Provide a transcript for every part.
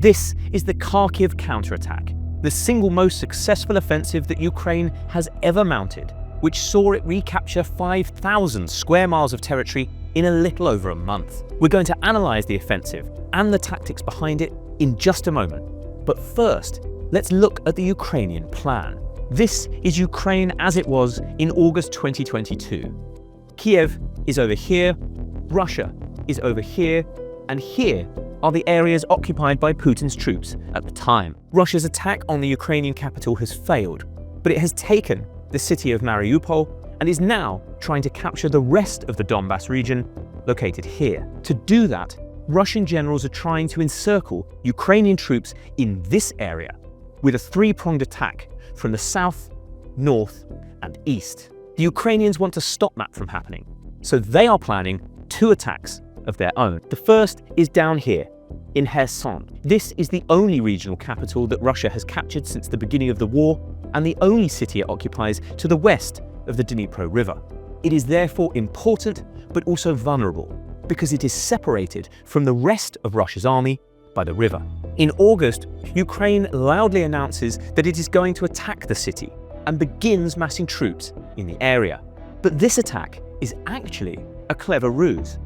This is the Kharkiv counterattack, the single most successful offensive that Ukraine has ever mounted, which saw it recapture 5,000 square miles of territory in a little over a month. We're going to analyze the offensive and the tactics behind it in just a moment. But first, let's look at the Ukrainian plan. This is Ukraine as it was in August 2022. Kiev is over here, Russia is over here, and here are the areas occupied by Putin's troops at the time. Russia's attack on the Ukrainian capital has failed, but it has taken the city of Mariupol and is now trying to capture the rest of the Donbas region located here. To do that, Russian generals are trying to encircle Ukrainian troops in this area with a three-pronged attack from the south, north, and east. The Ukrainians want to stop that from happening, so they are planning two attacks of their own. The first is down here, in Kherson. This is the only regional capital that Russia has captured since the beginning of the war, and the only city it occupies to the west of the Dnipro River. It is therefore important, but also vulnerable, because it is separated from the rest of Russia's army by the river. In August, Ukraine loudly announces that it is going to attack the city and begins massing troops in the area. But this attack is actually a clever ruse,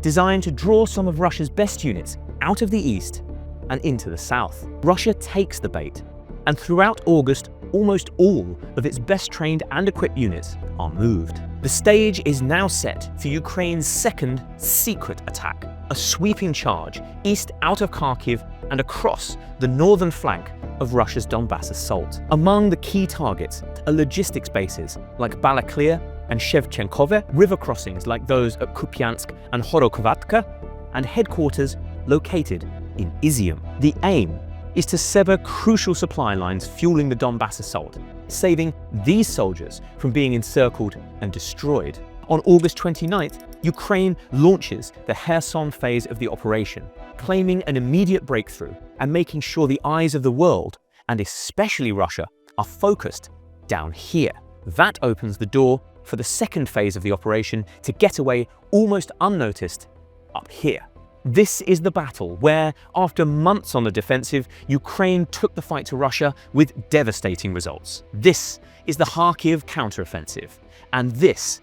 designed to draw some of Russia's best units out of the east and into the south. Russia takes the bait, and throughout August, almost all of its best trained and equipped units are moved. The stage is now set for Ukraine's second secret attack, a sweeping charge east out of Kharkiv and across the northern flank of Russia's Donbas assault. Among the key targets are logistics bases like Balaklia and Shevchenkove, river crossings like those at Kupiansk and Horokhovatka, and headquarters located in Izium. The aim is to sever crucial supply lines fueling the Donbas assault, saving these soldiers from being encircled and destroyed. On August 29th, Ukraine launches the Kherson phase of the operation, claiming an immediate breakthrough and making sure the eyes of the world, and especially Russia, are focused down here. That opens the door for the second phase of the operation to get away almost unnoticed up here. This is the battle where, after months on the defensive, Ukraine took the fight to Russia with devastating results. This is the Kharkiv counteroffensive, and this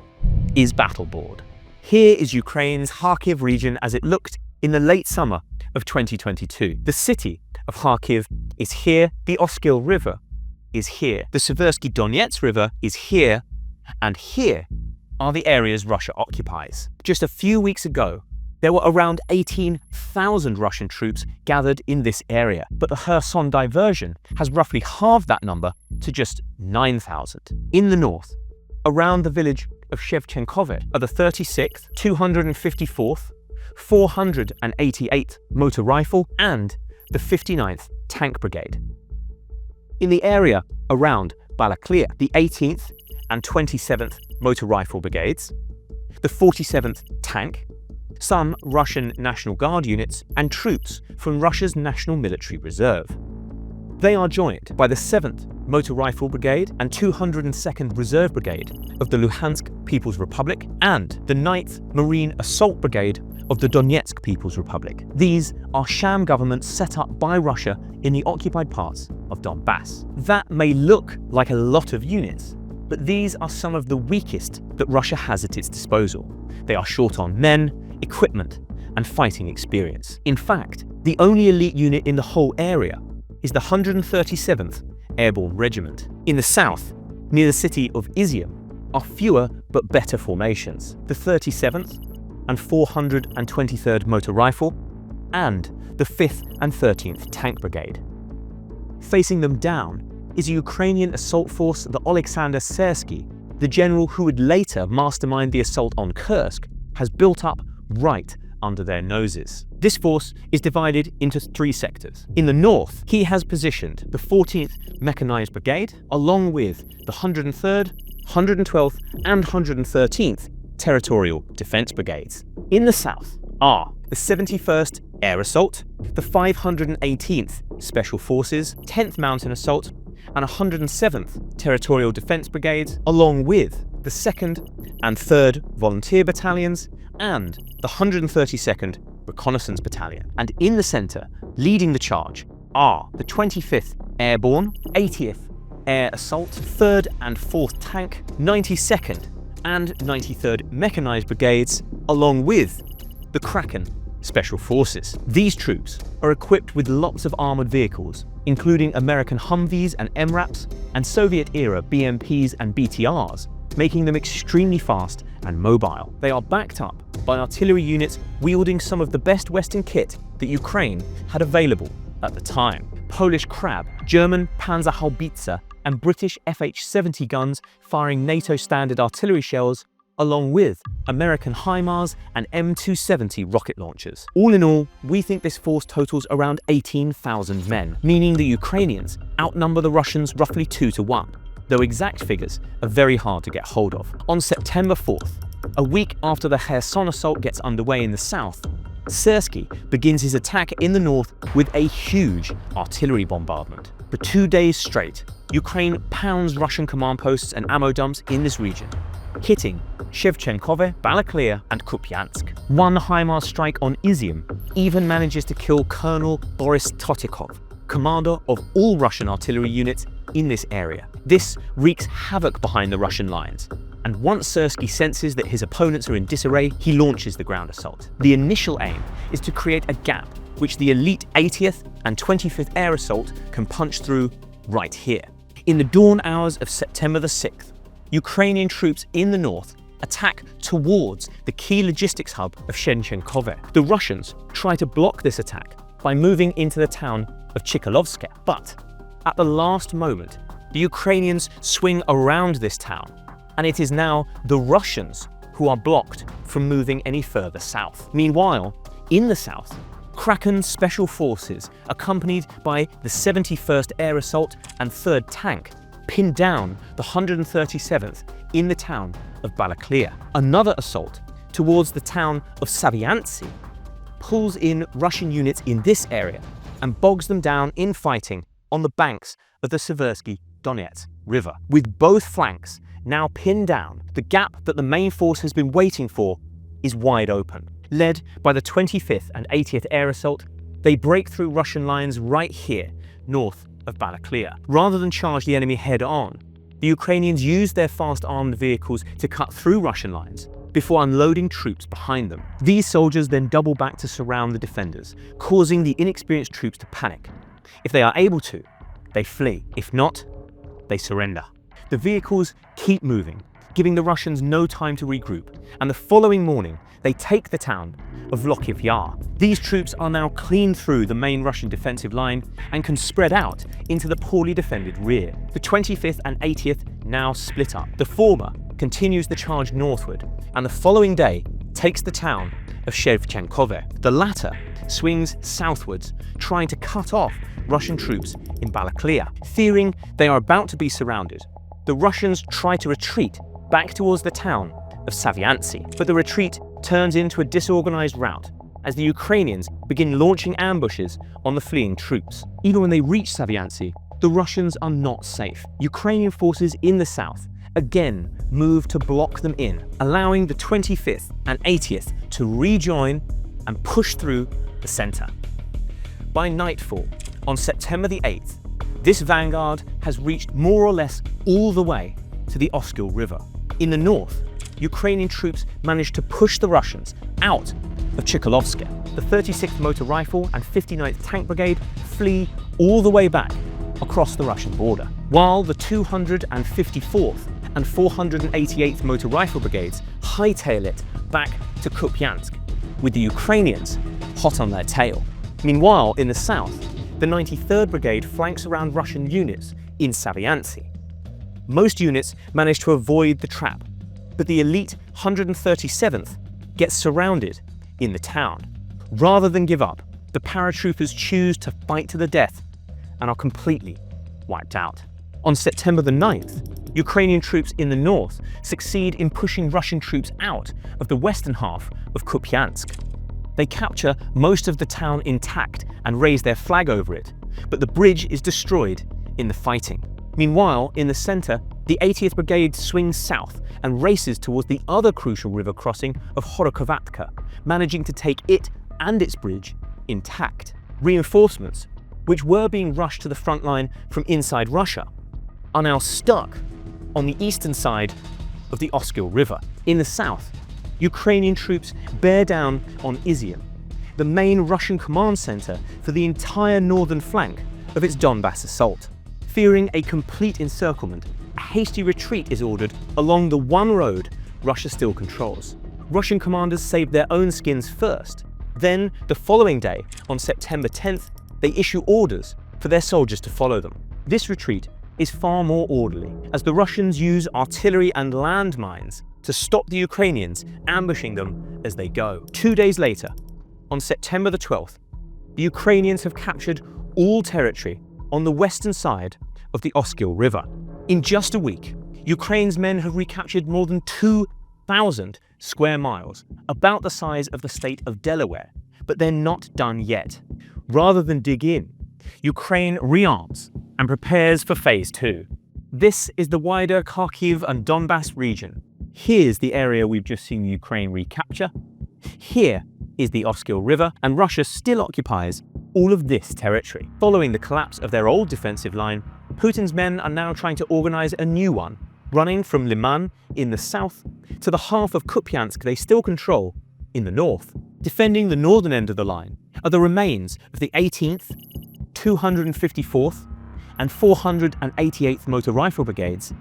is Battleboard. Here is Ukraine's Kharkiv region as it looked in the late summer of 2022. The city of Kharkiv is here, the Oskil River is here, the Seversky Donets River is here, and here are the areas Russia occupies. Just a few weeks ago, there were around 18,000 Russian troops gathered in this area, but the Kherson diversion has roughly halved that number to just 9,000. In the north, around the village of Shevchenkove are the 36th, 254th, 488th Motor Rifle and the 59th Tank Brigade. In the area around Balaklia, the 18th and 27th Motor Rifle Brigades, the 47th Tank, some Russian National Guard units, and troops from Russia's National Military Reserve. They are joined by the 7th Motor Rifle Brigade and 202nd Reserve Brigade of the Luhansk People's Republic and the 9th Marine Assault Brigade of the Donetsk People's Republic. These are sham governments set up by Russia in the occupied parts of Donbas. That may look like a lot of units, but these are some of the weakest that Russia has at its disposal. They are short on men, equipment, and fighting experience. In fact, the only elite unit in the whole area is the 137th Airborne Regiment. In the south, near the city of Izium, are fewer but better formations, the 37th and 423rd Motor Rifle, and the 5th and 13th Tank Brigade. Facing them down is a Ukrainian assault force that Alexander Sersky, the general who would later mastermind the assault on Kursk, has built up right under their noses. This force is divided into three sectors. In the north, he has positioned the 14th Mechanized Brigade along with the 103rd, 112th and 113th Territorial Defense Brigades. In the south are the 71st Air Assault, the 518th Special Forces, 10th Mountain Assault and 107th Territorial Defense Brigades, along with the 2nd and 3rd Volunteer Battalions and the 132nd Reconnaissance Battalion. And in the center, leading the charge, are the 25th Airborne, 80th Air Assault, 3rd and 4th Tank, 92nd and 93rd Mechanized Brigades, along with the Kraken Special Forces. These troops are equipped with lots of armored vehicles, including American Humvees and MRAPs, and Soviet-era BMPs and BTRs, making them extremely fast and mobile. They are backed up by artillery units wielding some of the best Western kit that Ukraine had available at the time. Polish Krab, German Panzerhaubitze, and British FH-70 guns firing NATO standard artillery shells, along with American HIMARS and M270 rocket launchers. All in all, we think this force totals around 18,000 men, meaning the Ukrainians outnumber the Russians roughly 2 to 1, though exact figures are very hard to get hold of. On September 4th, a week after the Kherson assault gets underway in the south, Syrsky begins his attack in the north with a huge artillery bombardment. For 2 days straight, Ukraine pounds Russian command posts and ammo dumps in this region, hitting Shevchenkove, Balaklia, and Kupiansk. One HIMARS strike on Izium even manages to kill Colonel Boris Totikov, commander of all Russian artillery units in this area. This wreaks havoc behind the Russian lines, and once Syrsky senses that his opponents are in disarray, he launches the ground assault. The initial aim is to create a gap which the elite 80th and 25th Air Assault can punch through right here. In the dawn hours of September the 6th, Ukrainian troops in the north attack towards the key logistics hub of Shevchenkove. The Russians try to block this attack by moving into the town of Chikalovsk, but at the last moment, the Ukrainians swing around this town, and it is now the Russians who are blocked from moving any further south. Meanwhile, in the south, Kraken Special Forces, accompanied by the 71st Air Assault and 3rd Tank, pinned down the 137th in the town of Balaklia. Another assault towards the town of Saviantsy pulls in Russian units in this area and bogs them down in fighting on the banks of the Seversky Donets River. With both flanks now pinned down, the gap that the main force has been waiting for is wide open. Led by the 25th and 80th Air Assault, they break through Russian lines right here, north of Balaklia. Rather than charge the enemy head-on, the Ukrainians use their fast armed vehicles to cut through Russian lines before unloading troops behind them. These soldiers then double back to surround the defenders, causing the inexperienced troops to panic. If they are able to, they flee. If not, they surrender. The vehicles keep moving, giving the Russians no time to regroup, and the following morning, they take the town of Vlokhiv Yar. These troops are now clean through the main Russian defensive line and can spread out into the poorly defended rear. The 25th and 80th now split up. The former continues the charge northward, and the following day takes the town of Shevchenkove. The latter swings southwards, trying to cut off Russian troops in Balaklia. Fearing they are about to be surrounded, the Russians try to retreat back towards the town of Saviantsy, but the retreat turns into a disorganized rout as the Ukrainians begin launching ambushes on the fleeing troops. Even when they reach Saviantsy, the Russians are not safe. Ukrainian forces in the south again move to block them in, allowing the 25th and 80th to rejoin and push through the center. By nightfall, on September the 8th, this vanguard has reached more or less all the way to the Oskil River. In the north, Ukrainian troops managed to push the Russians out of Chikalovsk. The 36th Motor Rifle and 59th Tank Brigade flee all the way back across the Russian border, while the 254th and 488th Motor Rifle Brigades hightail it back to Kupiansk, with the Ukrainians hot on their tail. Meanwhile, in the south, the 93rd Brigade flanks around Russian units in Saviantsy. Most units manage to avoid the trap, but the elite 137th gets surrounded in the town. Rather than give up, the paratroopers choose to fight to the death and are completely wiped out. On September the 9th, Ukrainian troops in the north succeed in pushing Russian troops out of the western half of Kupiansk. They capture most of the town intact and raise their flag over it, but the bridge is destroyed in the fighting. Meanwhile, in the center, the 80th Brigade swings south and races towards the other crucial river crossing of Horokhovatka, managing to take it and its bridge intact. Reinforcements, which were being rushed to the front line from inside Russia, are now stuck on the eastern side of the Oskil River. In the south, Ukrainian troops bear down on Izium, the main Russian command center for the entire northern flank of its Donbas assault. Fearing a complete encirclement, a hasty retreat is ordered along the one road Russia still controls. Russian commanders saved their own skins first. Then, the following day, on September 10th, they issue orders for their soldiers to follow them. This retreat is far more orderly, as the Russians use artillery and landmines to stop the Ukrainians ambushing them as they go. 2 days later, on September the 12th, the Ukrainians have captured all territory on the western side of the Oskil River. In just a week, Ukraine's men have recaptured more than 2,000 square miles, about the size of the state of Delaware. But they're not done yet. Rather than dig in, Ukraine rearms and prepares for Phase 2. This is the wider Kharkiv and Donbas region. Here's the area we've just seen Ukraine recapture. Here is the Oskil River, and Russia still occupies all of this territory. Following the collapse of their old defensive line, Putin's men are now trying to organize a new one, running from Liman in the south to the half of Kupiansk they still control in the north. Defending the northern end of the line are the remains of the 18th, 254th, and 488th Motor Rifle Brigades,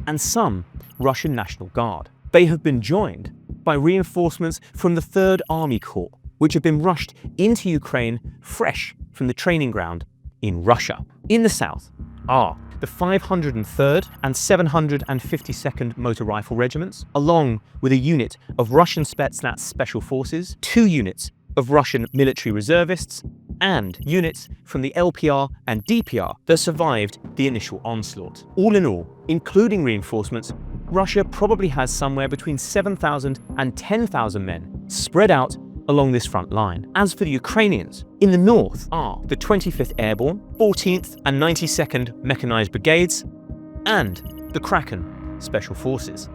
and some Russian National Guard. They have been joined by reinforcements from the 3rd Army Corps, which have been rushed into Ukraine fresh from the training ground in Russia. In the south are the 503rd and 752nd Motor Rifle Regiments, along with a unit of Russian Spetsnaz Special Forces, 2 units of Russian military reservists, and units from the LPR and DPR that survived the initial onslaught. All in all, including reinforcements, Russia probably has somewhere between 7,000 and 10,000 men spread out along this front line. As for the Ukrainians, in the north are the 25th Airborne, 14th and 92nd Mechanized Brigades, and the Kraken Special Forces.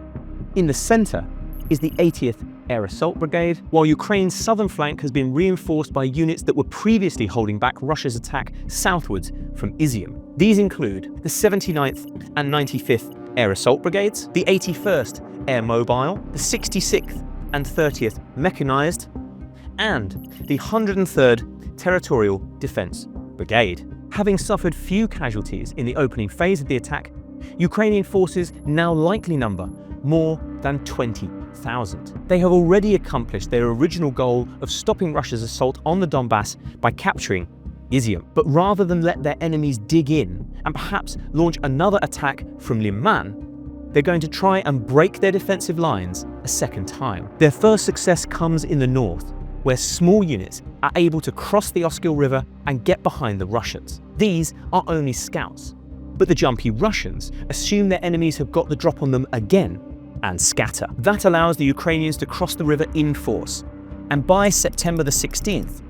In the center is the 80th Air Assault Brigade, while Ukraine's southern flank has been reinforced by units that were previously holding back Russia's attack southwards from Izium. These include the 79th and 95th Air Assault Brigades, the 81st Air Mobile, the 66th and 30th Mechanized, and the 103rd Territorial Defense Brigade. Having suffered few casualties in the opening phase of the attack, Ukrainian forces now likely number more than 20,000. They have already accomplished their original goal of stopping Russia's assault on the Donbas by capturing Izium. But rather than let their enemies dig in and perhaps launch another attack from Liman, they're going to try and break their defensive lines a second time. Their first success comes in the north, where small units are able to cross the Oskil River and get behind the Russians. These are only scouts, but the jumpy Russians assume their enemies have got the drop on them again and scatter. That allows the Ukrainians to cross the river in force, and by September the 16th,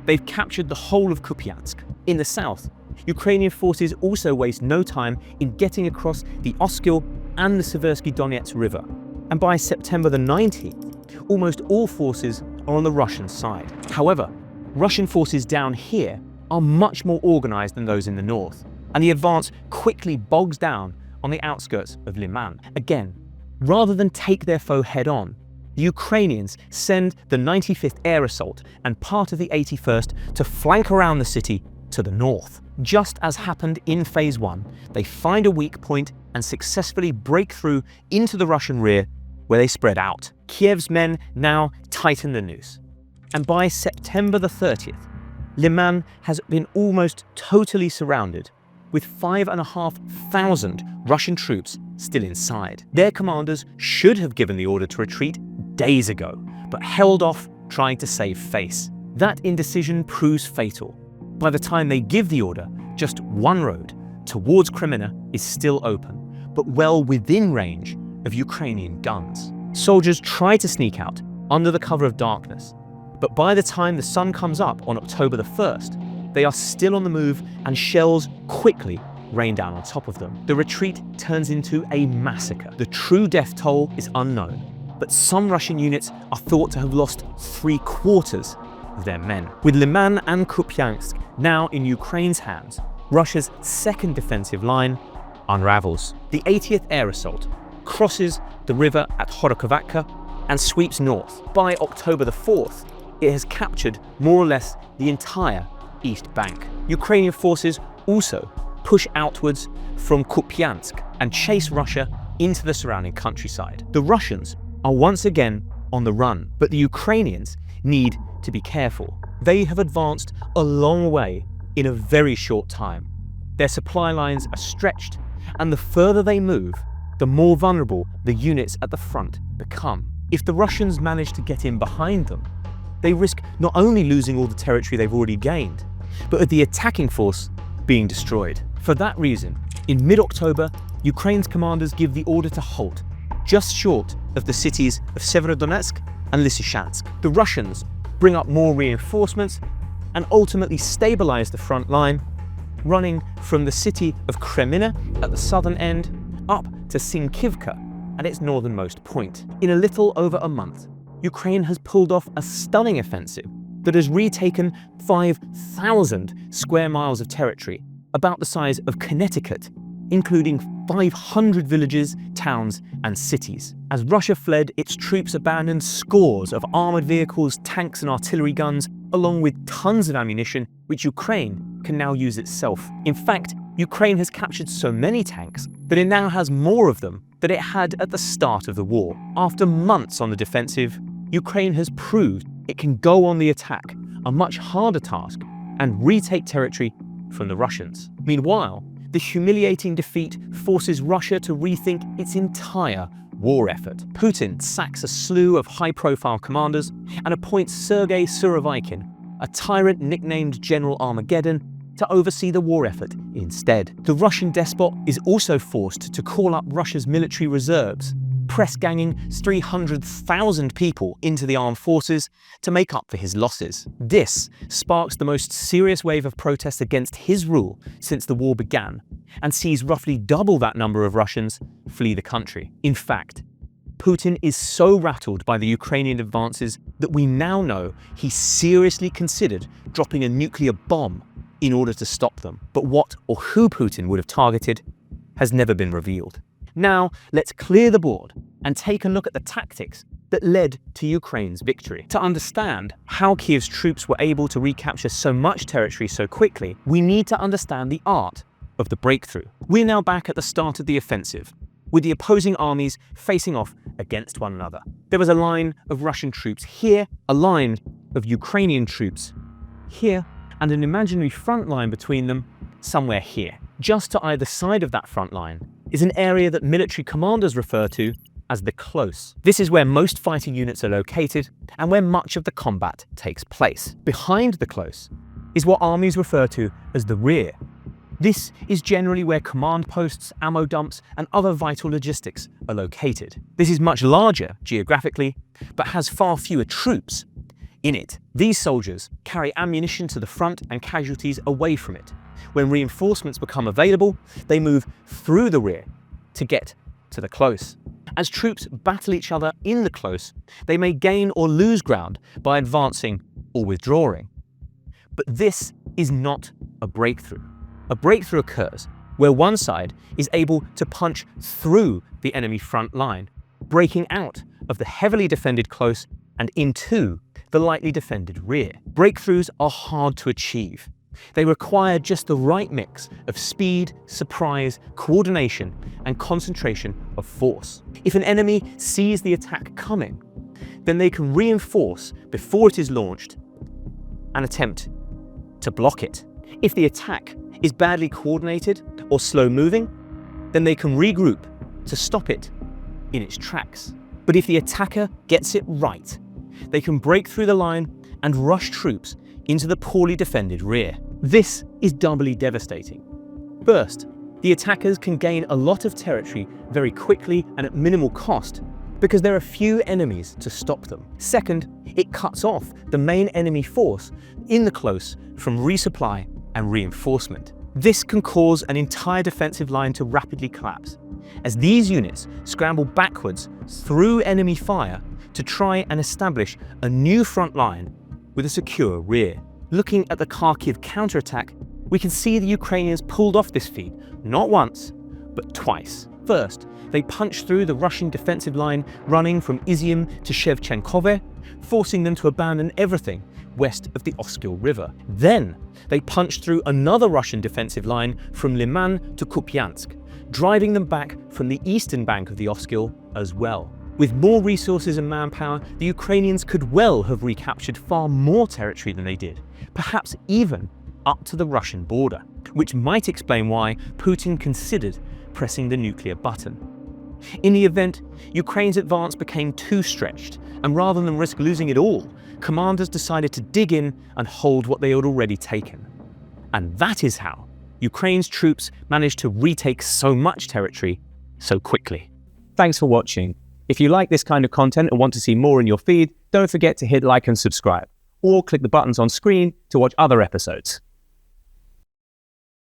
they've captured the whole of Kupiansk. In the south, Ukrainian forces also waste no time in getting across the Oskil and the Seversky Donets River, and by September the 19th, almost all forces are on the Russian side. However, Russian forces down here are much more organized than those in the north, and the advance quickly bogs down on the outskirts of Liman. Again, rather than take their foe head-on, the Ukrainians send the 95th Air Assault and part of the 81st to flank around the city to the north. Just as happened in Phase 1, they find a weak point and successfully break through into the Russian rear, where they spread out. Kiev's men now tighten the noose, and by September the 30th, Liman has been almost totally surrounded, with 5,500 Russian troops still inside. Their commanders should have given the order to retreat days ago, but held off trying to save face. That indecision proves fatal. By the time they give the order, just one road towards Crimea is still open, but well within range of Ukrainian guns. Soldiers try to sneak out under the cover of darkness, but by the time the sun comes up on October the 1st, they are still on the move and shells quickly rain down on top of them. The retreat turns into a massacre. The true death toll is unknown, but some Russian units are thought to have lost 3/4 of of their men. With Liman and Kupiansk now in Ukraine's hands, Russia's second defensive line unravels. The 80th Air Assault crosses the river at Horokhovatka and sweeps north. By October the 4th, it has captured more or less the entire east bank. Ukrainian forces also push outwards from Kupiansk and chase Russia into the surrounding countryside. The Russians are once again on the run, but the Ukrainians need to be careful. They have advanced a long way in a very short time. Their supply lines are stretched, and the further they move, the more vulnerable the units at the front become. If the Russians manage to get in behind them, they risk not only losing all the territory they've already gained, but the attacking force being destroyed. For that reason, in mid-October, Ukraine's commanders give the order to halt, just short of the cities of Severodonetsk and Lysychansk. The Russians bring up more reinforcements and ultimately stabilize the front line, running from the city of Kreminna at the southern end up to Sinkivka at its northernmost point. In a little over a month, Ukraine has pulled off a stunning offensive that has retaken 5,000 square miles of territory, about the size of Connecticut, including 500 villages, towns, and cities. As Russia fled, its troops abandoned scores of armored vehicles, tanks, and artillery guns, along with tons of ammunition, which Ukraine can now use itself. In fact, Ukraine has captured so many tanks that it now has more of them than it had at the start of the war. After months on the defensive, Ukraine has proved it can go on the attack, a much harder task, and retake territory from the Russians. Meanwhile, the humiliating defeat forces Russia to rethink its entire war effort. Putin sacks a slew of high-profile commanders and appoints Sergei Surovikin, a tyrant nicknamed General Armageddon, to oversee the war effort instead. The Russian despot is also forced to call up Russia's military reserves, press-ganging 300,000 people into the armed forces to make up for his losses. This sparks the most serious wave of protests against his rule since the war began, and sees roughly double that number of Russians flee the country. In fact, Putin is so rattled by the Ukrainian advances that we now know he seriously considered dropping a nuclear bomb in order to stop them. But what or who Putin would have targeted has never been revealed. Now, let's clear the board and take a look at the tactics that led to Ukraine's victory. To understand how Kiev's troops were able to recapture so much territory so quickly, we need to understand the art of the breakthrough. We're now back at the start of the offensive, with the opposing armies facing off against one another. There was a line of Russian troops here, a line of Ukrainian troops here, and an imaginary front line between them somewhere here. Just to either side of that front line is an area that military commanders refer to as the close. This is where most fighting units are located and where much of the combat takes place. Behind the close is what armies refer to as the rear. This is generally where command posts, ammo dumps, and other vital logistics are located. This is much larger geographically, but has far fewer troops in it. These soldiers carry ammunition to the front and casualties away from it. When reinforcements become available, they move through the rear to get to the close. As troops battle each other in the close, they may gain or lose ground by advancing or withdrawing. But this is not a breakthrough. A breakthrough occurs where one side is able to punch through the enemy front line, breaking out of the heavily defended close and into the lightly defended rear. Breakthroughs are hard to achieve. They require just the right mix of speed, surprise, coordination, and concentration of force. If an enemy sees the attack coming, then they can reinforce before it is launched and attempt to block it. If the attack is badly coordinated or slow-moving, then they can regroup to stop it in its tracks. But if the attacker gets it right, they can break through the line and rush troops into the poorly defended rear. This is doubly devastating. First, the attackers can gain a lot of territory very quickly and at minimal cost because there are few enemies to stop them. Second, it cuts off the main enemy force in the close from resupply and reinforcement. This can cause an entire defensive line to rapidly collapse, as these units scramble backwards through enemy fire to try and establish a new front line with a secure rear. Looking at the Kharkiv counterattack, we can see the Ukrainians pulled off this feat, not once, but twice. First, they punched through the Russian defensive line running from Izium to Shevchenkove, forcing them to abandon everything west of the Oskil River. Then, they punched through another Russian defensive line from Liman to Kupiansk, driving them back from the eastern bank of the Oskil as well. With more resources and manpower, the Ukrainians could well have recaptured far more territory than they did, perhaps even up to the Russian border, which might explain why Putin considered pressing the nuclear button. In the event, Ukraine's advance became too stretched, and rather than risk losing it all, commanders decided to dig in and hold what they had already taken. And that is how Ukraine's troops managed to retake so much territory so quickly. Thanks for watching. If you like this kind of content and want to see more in your feed, don't forget to hit like and subscribe, or click the buttons on screen to watch other episodes.